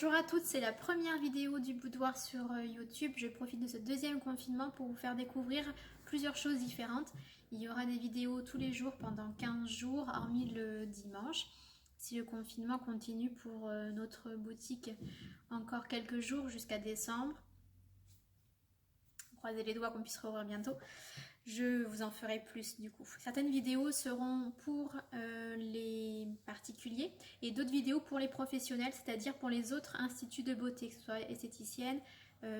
Bonjour à toutes, c'est la première vidéo du boudoir sur YouTube. Je profite de ce deuxième confinement pour vous faire découvrir plusieurs choses différentes. Il y aura des vidéos tous les jours pendant 15 jours, hormis le dimanche. Si le confinement continue pour notre boutique encore quelques jours jusqu'à décembre, croisez les doigts qu'on puisse rouvrir bientôt. Je vous en ferai plus du coup. Certaines vidéos seront pour les particuliers et d'autres vidéos pour les professionnels, c'est-à-dire pour les autres instituts de beauté, que ce soit esthéticienne,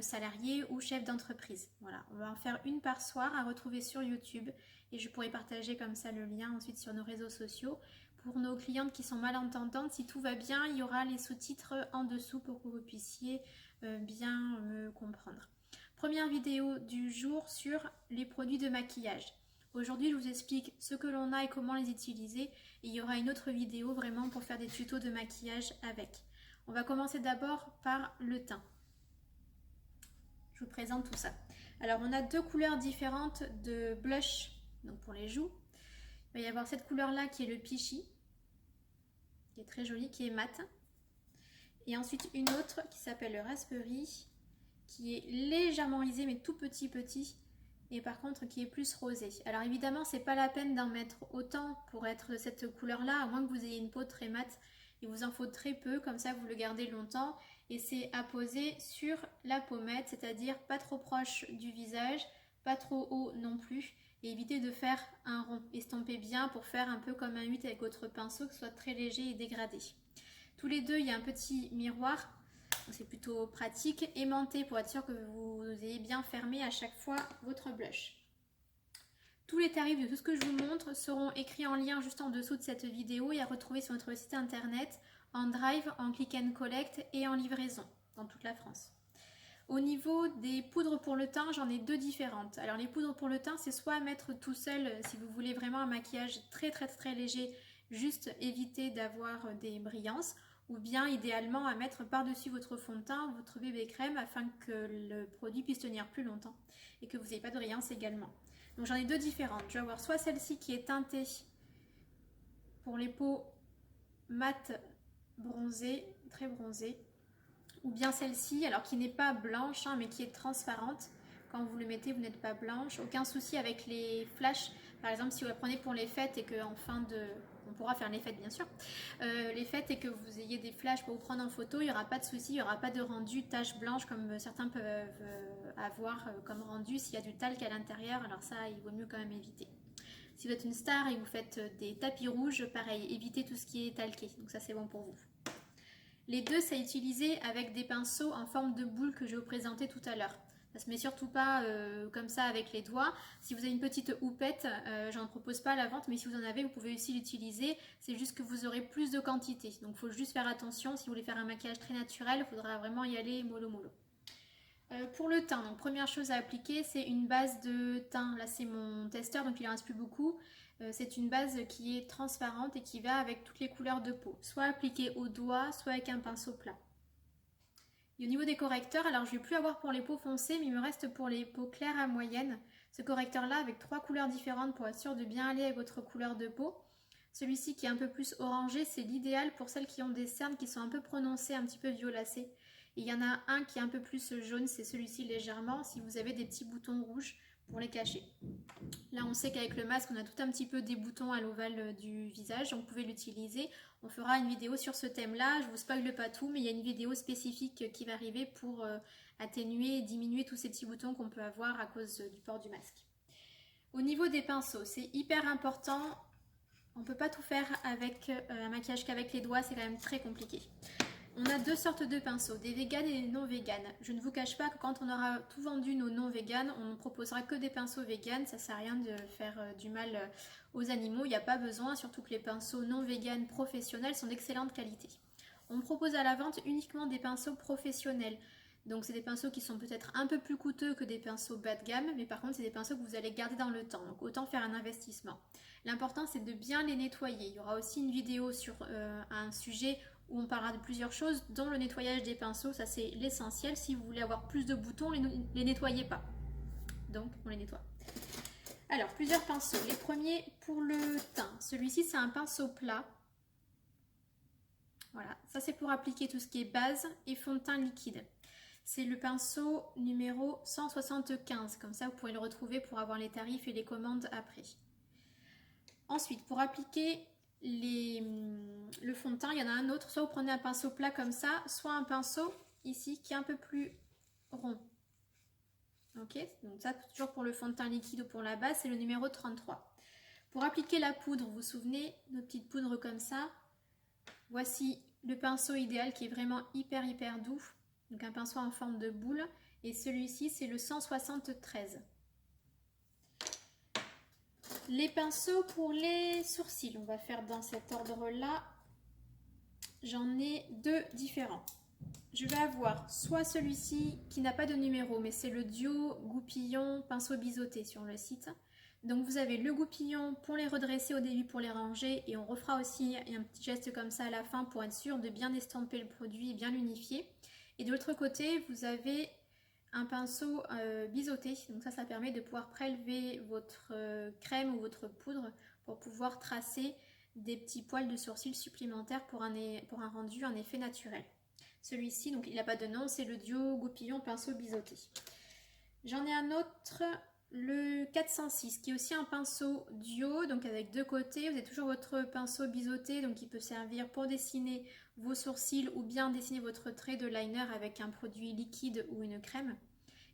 salariés ou chef d'entreprise. Voilà, on va en faire une par soir à retrouver sur YouTube et je pourrai partager comme ça le lien ensuite sur nos réseaux sociaux. Pour nos clientes qui sont malentendantes, si tout va bien, il y aura les sous-titres en dessous pour que vous puissiez bien me comprendre. Première vidéo du jour sur les produits de maquillage. Aujourd'hui, je vous explique ce que l'on a et comment les utiliser. Et il y aura une autre vidéo vraiment pour faire des tutos de maquillage avec. On va commencer d'abord par le teint. Je vous présente tout ça. Alors, on a deux couleurs différentes de blush donc pour les joues. Il va y avoir cette couleur-là qui est le Peachy, qui est très jolie, qui est mat. Et ensuite une autre qui s'appelle le Raspberry, qui est légèrement lisé mais tout petit et par contre qui est plus rosé. Alors évidemment c'est pas la peine d'en mettre autant pour être de cette couleur là, à moins que vous ayez une peau très mate. Il vous en faut très peu, comme ça vous le gardez longtemps et c'est à poser sur la pommette, c'est-à-dire pas trop proche du visage, pas trop haut non plus et évitez de faire un rond. Estompez bien pour faire un peu comme un 8 avec votre pinceau, que ce soit très léger et dégradé. Tous les deux il y a un petit miroir. C'est plutôt pratique, aimanté pour être sûr que vous ayez bien fermé à chaque fois votre blush. Tous les tarifs de tout ce que je vous montre seront écrits en lien juste en dessous de cette vidéo et à retrouver sur notre site internet, en drive, en click and collect et en livraison dans toute la France. Au niveau des poudres pour le teint, j'en ai deux différentes. Alors les poudres pour le teint, c'est soit à mettre tout seul si vous voulez vraiment un maquillage très léger, juste éviter d'avoir des brillances, ou bien idéalement à mettre par-dessus votre fond de teint, votre bébé crème, afin que le produit puisse tenir plus longtemps et que vous n'ayez pas de brillance également. Donc j'en ai deux différentes. Je vais avoir soit celle-ci qui est teintée pour les peaux mat bronzées, très bronzées, ou bien celle-ci, alors qui n'est pas blanche, hein, mais qui est transparente. Quand vous le mettez, vous n'êtes pas blanche. Aucun souci avec les flashs. Par exemple, si vous la prenez pour les fêtes et qu'en fin de... On pourra faire les fêtes, bien sûr. Les fêtes et que vous ayez des flashs pour vous prendre en photo, il n'y aura pas de souci, il n'y aura pas de rendu tache blanche comme certains peuvent avoir comme rendu s'il y a du talc à l'intérieur. Alors ça, il vaut mieux quand même éviter. Si vous êtes une star et que vous faites des tapis rouges, pareil, évitez tout ce qui est talqué. Donc ça, c'est bon pour vous. Les deux, c'est à utiliser avec des pinceaux en forme de boule que je vais vous présenter tout à l'heure. Ça se met surtout pas comme ça avec les doigts. Si vous avez une petite houppette, j'en propose pas à la vente, mais si vous en avez, vous pouvez aussi l'utiliser. C'est juste que vous aurez plus de quantité. Donc il faut juste faire attention. Si vous voulez faire un maquillage très naturel, il faudra vraiment y aller mollo mollo. Pour le teint, donc première chose à appliquer, c'est une base de teint. Là c'est mon testeur, donc il en reste plus beaucoup. C'est une base qui est transparente et qui va avec toutes les couleurs de peau, soit appliquée au doigt, soit avec un pinceau plat. Et au niveau des correcteurs, alors je ne vais plus avoir pour les peaux foncées, mais il me reste pour les peaux claires à moyenne. Ce correcteur-là avec 3 couleurs différentes pour être sûr de bien aller avec votre couleur de peau. Celui-ci qui est un peu plus orangé, c'est l'idéal pour celles qui ont des cernes qui sont un peu prononcées, un petit peu violacées. Et il y en a un qui est un peu plus jaune, c'est celui-ci légèrement, si vous avez des petits boutons rouges pour les cacher. Là on sait qu'avec le masque on a tout un petit peu des boutons à l'ovale du visage, donc vous pouvez l'utiliser. On fera une vidéo sur ce thème là, je ne vous spoile pas tout, mais il y a une vidéo spécifique qui va arriver pour atténuer et diminuer tous ces petits boutons qu'on peut avoir à cause du port du masque. Au niveau des pinceaux, c'est hyper important, on ne peut pas tout faire avec un maquillage qu'avec les doigts, c'est quand même très compliqué. On a deux sortes de pinceaux, des véganes et des non véganes. Je ne vous cache pas que quand on aura tout vendu nos non véganes, on ne proposera que des pinceaux véganes. Ça ne sert à rien de faire du mal aux animaux, il n'y a pas besoin, surtout que les pinceaux non véganes professionnels sont d'excellente qualité. On propose à la vente uniquement des pinceaux professionnels. Donc c'est des pinceaux qui sont peut-être un peu plus coûteux que des pinceaux bas de gamme, mais par contre c'est des pinceaux que vous allez garder dans le temps, donc autant faire un investissement. L'important c'est de bien les nettoyer. Il y aura aussi une vidéo sur un sujet où on parlera de plusieurs choses, dont le nettoyage des pinceaux, ça c'est l'essentiel. Si vous voulez avoir plus de boutons, les nettoyez pas. Donc on les nettoie. Alors plusieurs pinceaux. Les premiers pour le teint. Celui-ci c'est un pinceau plat. Voilà, ça c'est pour appliquer tout ce qui est base et fond de teint liquide. C'est le pinceau numéro 175, comme ça vous pourrez le retrouver pour avoir les tarifs et les commandes après. Ensuite, pour appliquer le fond de teint, il y en a un autre, soit vous prenez un pinceau plat comme ça, soit un pinceau ici qui est un peu plus rond. Ok, donc ça toujours pour le fond de teint liquide ou pour la base, c'est le numéro 33. Pour appliquer la poudre, vous vous souvenez, nos petites poudres comme ça, voici le pinceau idéal qui est vraiment hyper doux, donc un pinceau en forme de boule, et celui-ci c'est le 173. Les pinceaux pour les sourcils, on va faire dans cet ordre-là. J'en ai deux différents. Je vais avoir soit celui-ci qui n'a pas de numéro, mais c'est le duo goupillon pinceau biseauté sur le site. Donc vous avez le goupillon pour les redresser au début, pour les ranger, et on refera aussi un petit geste comme ça à la fin pour être sûr de bien estamper le produit et bien l'unifier. Et de l'autre côté, vous avez un pinceau biseauté, donc ça permet de pouvoir prélever votre crème ou votre poudre pour pouvoir tracer des petits poils de sourcils supplémentaires pour un rendu, un effet naturel. Celui-ci, donc il n'a pas de nom, c'est le duo goupillon pinceau biseauté. J'en ai un autre, le 406, qui est aussi un pinceau duo, donc avec deux côtés. Vous avez toujours votre pinceau biseauté, donc il peut servir pour dessiner vos sourcils ou bien dessiner votre trait de liner avec un produit liquide ou une crème.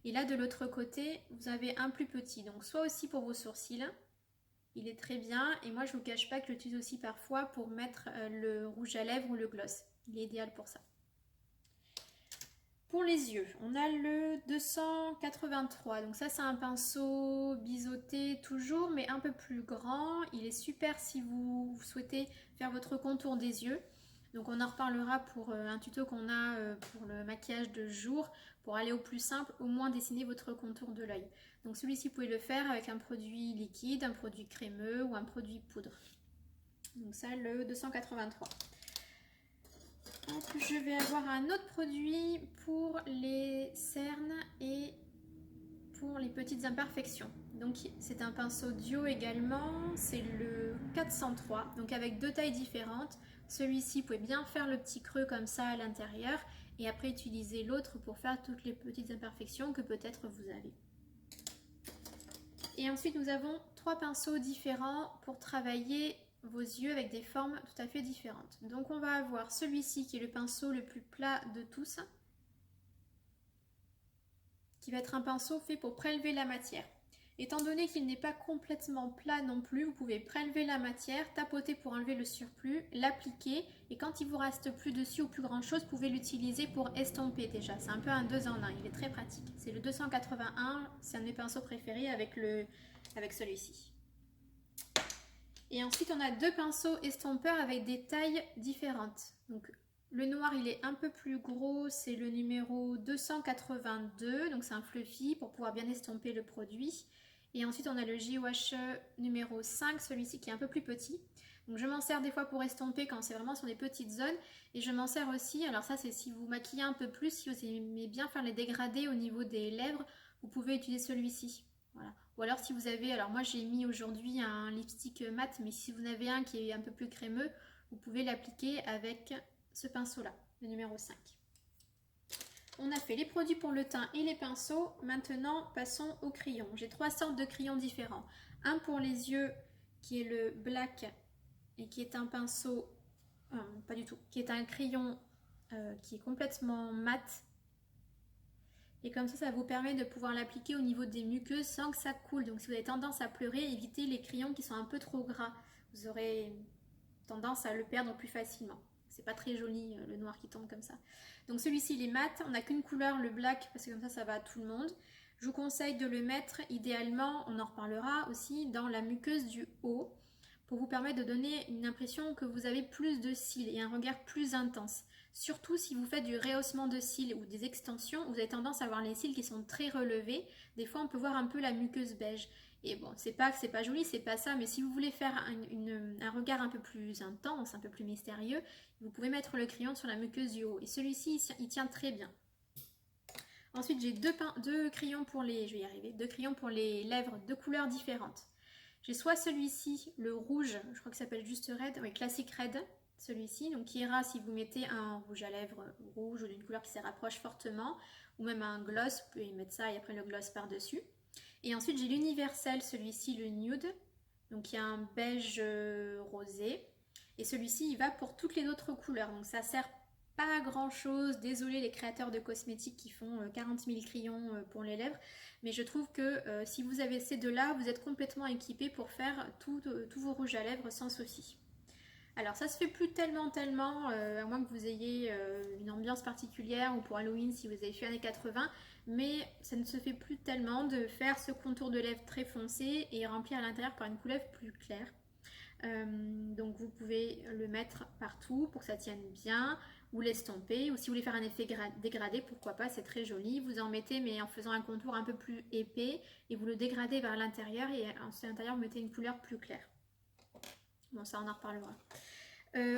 Et là, de l'autre côté, vous avez un plus petit, donc soit aussi pour vos sourcils, il est très bien. Et moi, je ne vous cache pas que je l'utilise aussi parfois pour mettre le rouge à lèvres ou le gloss. Il est idéal pour ça. Pour les yeux, on a le 283, donc ça c'est un pinceau biseauté toujours, mais un peu plus grand. Il est super si vous souhaitez faire votre contour des yeux. Donc on en reparlera pour un tuto qu'on a pour le maquillage de jour, pour aller au plus simple, au moins dessiner votre contour de l'œil. Donc celui-ci, vous pouvez le faire avec un produit liquide, un produit crémeux ou un produit poudre. Donc ça, le 283. Je vais avoir un autre produit pour les cernes et pour les petites imperfections. Donc c'est un pinceau duo également, c'est le 403, donc avec deux tailles différentes. Celui-ci, vous pouvez bien faire le petit creux comme ça à l'intérieur et après utiliser l'autre pour faire toutes les petites imperfections que peut-être vous avez. Et ensuite nous avons trois pinceaux différents pour travailler vos yeux avec des formes tout à fait différentes. Donc on va avoir celui-ci qui est le pinceau le plus plat de tous, qui va être un pinceau fait pour prélever la matière. Étant donné qu'il n'est pas complètement plat non plus, vous pouvez prélever la matière, tapoter pour enlever le surplus, l'appliquer, et quand il vous reste plus dessus ou plus grand chose, vous pouvez l'utiliser pour estomper déjà. C'est un peu un 2 en 1, il est très pratique. C'est le 281, c'est un de mes pinceaux préférés avec celui-ci. Et ensuite, on a deux pinceaux estompeurs avec des tailles différentes. Donc, le noir, il est un peu plus gros, c'est le numéro 282, donc c'est un fluffy pour pouvoir bien estomper le produit. Et ensuite, on a le J-Wash numéro 5, celui-ci qui est un peu plus petit. Donc, je m'en sers des fois pour estomper quand c'est vraiment sur des petites zones. Et je m'en sers aussi, alors ça, c'est si vous maquillez un peu plus, si vous aimez bien faire les dégradés au niveau des lèvres, vous pouvez utiliser celui-ci. Voilà. Ou alors si vous avez, alors moi j'ai mis aujourd'hui un lipstick mat, mais si vous en avez un qui est un peu plus crémeux, vous pouvez l'appliquer avec ce pinceau-là, le numéro 5. On a fait les produits pour le teint et les pinceaux. Maintenant, passons aux crayons. J'ai trois sortes de crayons différents. Un pour les yeux qui est le black et qui est un pinceau, pas du tout, qui est un crayon qui est complètement mat. Et comme ça vous permet de pouvoir l'appliquer au niveau des muqueuses sans que ça coule. Donc si vous avez tendance à pleurer, évitez les crayons qui sont un peu trop gras. Vous aurez tendance à le perdre plus facilement. C'est pas très joli le noir qui tombe comme ça. Donc celui-ci il est mat, on n'a qu'une couleur, le black, parce que comme ça va à tout le monde. Je vous conseille de le mettre idéalement, on en reparlera aussi, dans la muqueuse du haut, pour vous permettre de donner une impression que vous avez plus de cils et un regard plus intense. Surtout si vous faites du rehaussement de cils ou des extensions, vous avez tendance à avoir les cils qui sont très relevés. Des fois, on peut voir un peu la muqueuse beige. Et bon, c'est pas joli, c'est pas ça, mais si vous voulez faire un regard un peu plus intense, un peu plus mystérieux, vous pouvez mettre le crayon sur la muqueuse du haut. Et celui-ci, il tient très bien. Ensuite, j'ai deux crayons pour les, je vais y arriver, deux crayons pour les lèvres, deux couleurs différentes. J'ai soit celui-ci, le rouge, je crois que ça s'appelle juste Red, oui, Classic Red, celui-ci, donc qui ira si vous mettez un rouge à lèvres rouge ou d'une couleur qui se rapproche fortement, ou même un gloss, vous pouvez mettre ça et après le gloss par-dessus. Et ensuite j'ai l'universel, celui-ci le nude, donc il y a un beige rosé, et celui-ci il va pour toutes les autres couleurs, donc ça sert pas à grand chose, désolé les créateurs de cosmétiques qui font 40 000 crayons pour les lèvres, mais je trouve que si vous avez ces deux-là, vous êtes complètement équipé pour faire tous vos rouges à lèvres sans souci. Alors ça se fait plus tellement, à moins que vous ayez une ambiance particulière ou pour Halloween si vous avez fait années 80, mais ça ne se fait plus tellement de faire ce contour de lèvres très foncé et remplir à l'intérieur par une couleur plus claire. Donc vous pouvez le mettre partout pour que ça tienne bien, ou l'estomper, ou si vous voulez faire un effet dégradé, pourquoi pas, c'est très joli. Vous en mettez mais en faisant un contour un peu plus épais et vous le dégradez vers l'intérieur et à l'intérieur vous mettez une couleur plus claire. Bon, ça on en reparlera.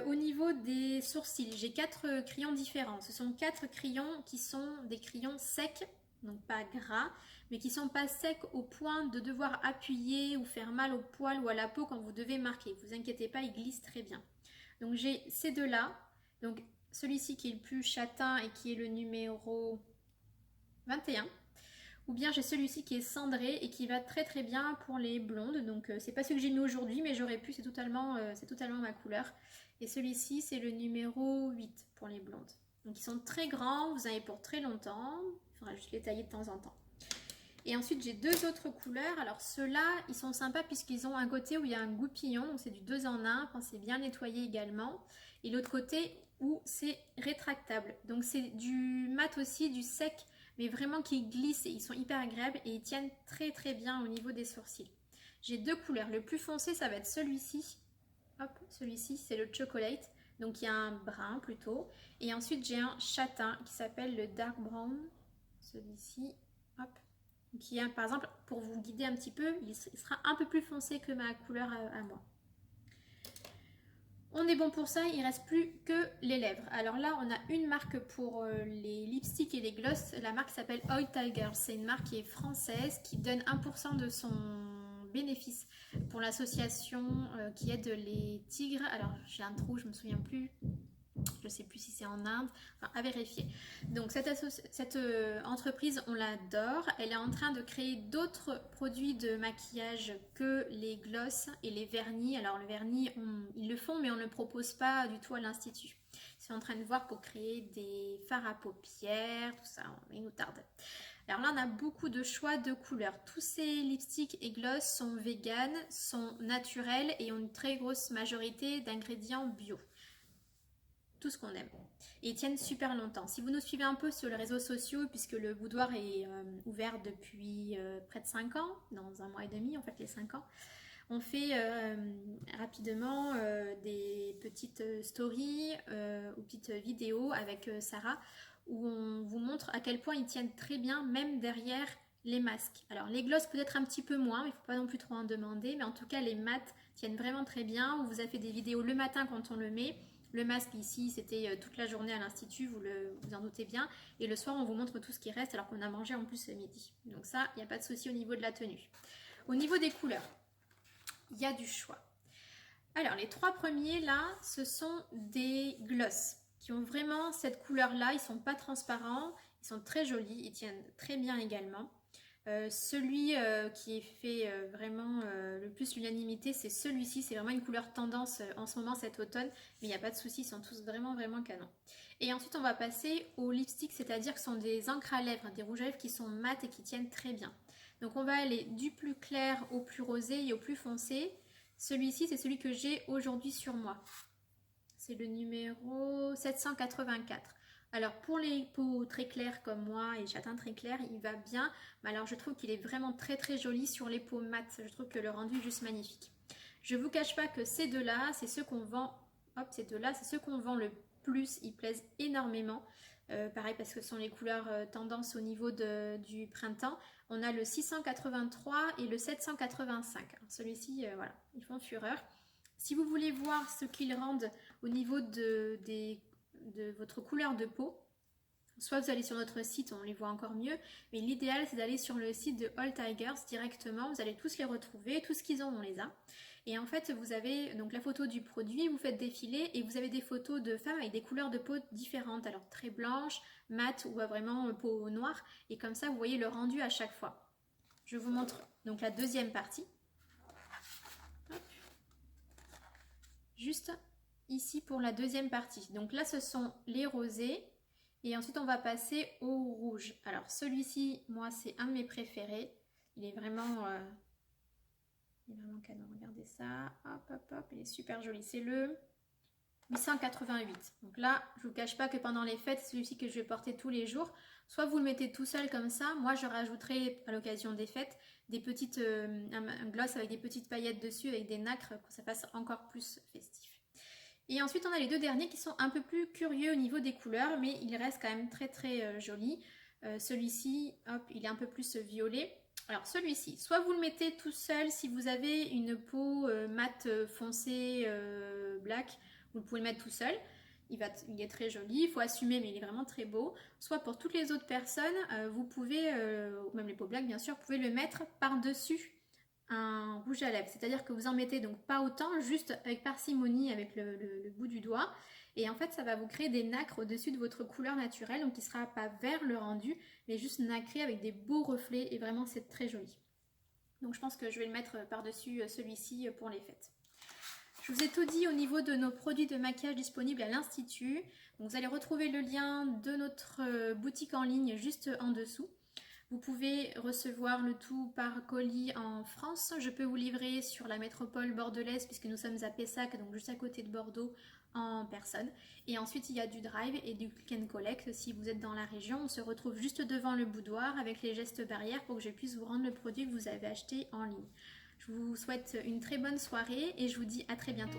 Au niveau des sourcils, j'ai 4 crayons différents. Ce sont 4 crayons qui sont des crayons secs, donc pas gras, mais qui ne sont pas secs au point de devoir appuyer ou faire mal au poil ou à la peau quand vous devez marquer. Ne vous inquiétez pas, ils glissent très bien. Donc j'ai ces deux-là. Donc celui-ci qui est le plus châtain et qui est le numéro 21. Ou bien j'ai celui-ci qui est cendré et qui va très très bien pour les blondes. Donc c'est pas celui que j'ai mis aujourd'hui, mais j'aurais pu, c'est totalement ma couleur. Et celui-ci c'est le numéro 8 pour les blondes. Donc ils sont très grands, vous en avez pour très longtemps. Il faudra juste les tailler de temps en temps. Et ensuite j'ai 2 autres couleurs. Alors ceux-là ils sont sympas puisqu'ils ont un côté où il y a un goupillon. Donc c'est du 2 en 1, enfin, c'est bien nettoyé également. Et l'autre côté où c'est rétractable. Donc c'est du mat aussi, du sec, mais vraiment qui glissent et ils sont hyper agréables et ils tiennent très très bien au niveau des sourcils. J'ai 2 couleurs. Le plus foncé ça va être celui-ci. Hop, celui-ci c'est le chocolate. Donc il y a un brun plutôt. Et ensuite j'ai un châtain qui s'appelle le dark brown. Celui-ci, hop. Qui est, par exemple, pour vous guider un petit peu, il sera un peu plus foncé que ma couleur à moi. On est bon pour ça, il ne reste plus que les lèvres. Alors là, on a une marque pour les lipsticks et les gloss. La marque s'appelle Oil Tiger. C'est une marque qui est française, qui donne 1% de son bénéfice pour l'association qui aide les tigres. Alors, j'ai un trou, je ne me souviens plus. Je ne sais plus si c'est en Inde, enfin à vérifier. Donc cette entreprise, on l'adore. Elle est en train de créer d'autres produits de maquillage que les gloss et les vernis. Alors le vernis, ils le font, mais on ne le propose pas du tout à l'Institut. Ils sont en train de voir pour créer des fards à paupières, tout ça, il nous tarde. Alors là, on a beaucoup de choix de couleurs. Tous ces lipsticks et gloss sont véganes, sont naturels et ont une très grosse majorité d'ingrédients bio. Tout ce qu'on aime. Et ils tiennent super longtemps. Si vous nous suivez un peu sur les réseaux sociaux, puisque le boudoir est ouvert depuis près de 5 ans, dans 1 mois et demi, en fait les 5 ans, on fait rapidement des petites stories ou petites vidéos avec Sarah, où on vous montre à quel point ils tiennent très bien, même derrière les masques. Alors les glosses peut-être un petit peu moins, mais il ne faut pas non plus trop en demander, mais en tout cas les mats tiennent vraiment très bien. On vous a fait des vidéos le matin quand on le met. Le masque ici, c'était toute la journée à l'Institut, vous en doutez bien. Et le soir, on vous montre tout ce qui reste alors qu'on a mangé en plus midi. Donc ça, il n'y a pas de souci au niveau de la tenue. Au niveau des couleurs, il y a du choix. Alors, les 3 premiers là, ce sont des gloss qui ont vraiment cette couleur-là. Ils ne sont pas transparents, ils sont très jolis, ils tiennent très bien également. Celui qui est fait vraiment le plus l'unanimité, c'est celui-ci. C'est vraiment une couleur tendance en ce moment cet automne, mais il n'y a pas de souci, ils sont tous vraiment canons. Et ensuite on va passer aux lipsticks, c'est-à-dire que ce sont des encres à lèvres, des rouges à lèvres qui sont mat et qui tiennent très bien. Donc on va aller du plus clair au plus rosé et au plus foncé. Celui-ci c'est celui que j'ai aujourd'hui sur moi. C'est le numéro 784. Alors pour les peaux très claires comme moi et châtain très clair, il va bien. Mais alors je trouve qu'il est vraiment très très joli sur les peaux mates. Je trouve que le rendu est juste magnifique. Je ne vous cache pas que ces deux-là, c'est ceux qu'on vend. Hop, ces deux-là, c'est ceux qu'on vend le plus. Ils plaisent énormément. Pareil parce que ce sont les couleurs tendance au niveau du printemps. On a le 683 et le 785. Celui-ci, voilà, ils font fureur. Si vous voulez voir ce qu'ils rendent au niveau de votre couleur de peau, soit vous allez sur notre site, on les voit encore mieux, mais l'idéal c'est d'aller sur le site de All Tigers directement, vous allez tous les retrouver, tout ce qu'ils ont on les a. Et en fait, vous avez donc la photo du produit, vous faites défiler et vous avez des photos de femmes avec des couleurs de peau différentes, alors très blanches, mat ou vraiment peau noire. Et comme ça, vous voyez le rendu à chaque fois. Je vous montre donc la deuxième partie. Hop. Juste ici pour la deuxième partie. Donc là, ce sont les rosés. Et ensuite, on va passer au rouge. Alors celui-ci, moi, c'est un de mes préférés. Il est vraiment canon. Regardez ça. Hop, hop, hop. Il est super joli. C'est le 888. Donc là, je ne vous cache pas que pendant les fêtes, c'est celui-ci que je vais porter tous les jours. Soit vous le mettez tout seul comme ça. Moi, je rajouterai à l'occasion des fêtes des petites, un gloss avec des petites paillettes dessus, avec des nacres, pour que ça fasse encore plus festif. Et ensuite, on a les deux derniers qui sont un peu plus curieux au niveau des couleurs, mais ils restent quand même très très jolis. Celui-ci, hop, il est un peu plus violet. Alors celui-ci, soit vous le mettez tout seul si vous avez une peau mate foncée black, vous pouvez le mettre tout seul. Il est très joli, il faut assumer, mais il est vraiment très beau. Soit pour toutes les autres personnes, vous pouvez, même les peaux black bien sûr, vous pouvez le mettre par-dessus un rouge à lèvres, c'est-à-dire que vous en mettez donc pas autant, juste avec parcimonie avec le bout du doigt, et en fait ça va vous créer des nacres au-dessus de votre couleur naturelle, donc il sera pas vert le rendu, mais juste nacré avec des beaux reflets, et vraiment c'est très joli. Donc je pense que je vais le mettre par-dessus celui-ci pour les fêtes. Je vous ai tout dit au niveau de nos produits de maquillage disponibles à l'Institut. Donc vous allez retrouver le lien de notre boutique en ligne juste en dessous. Vous pouvez recevoir le tout par colis en France. Je peux vous livrer sur la métropole bordelaise puisque nous sommes à Pessac, donc juste à côté de Bordeaux, en personne. Et ensuite, il y a du drive et du click and collect. Si vous êtes dans la région, on se retrouve juste devant le boudoir avec les gestes barrières pour que je puisse vous rendre le produit que vous avez acheté en ligne. Je vous souhaite une très bonne soirée et je vous dis à très bientôt.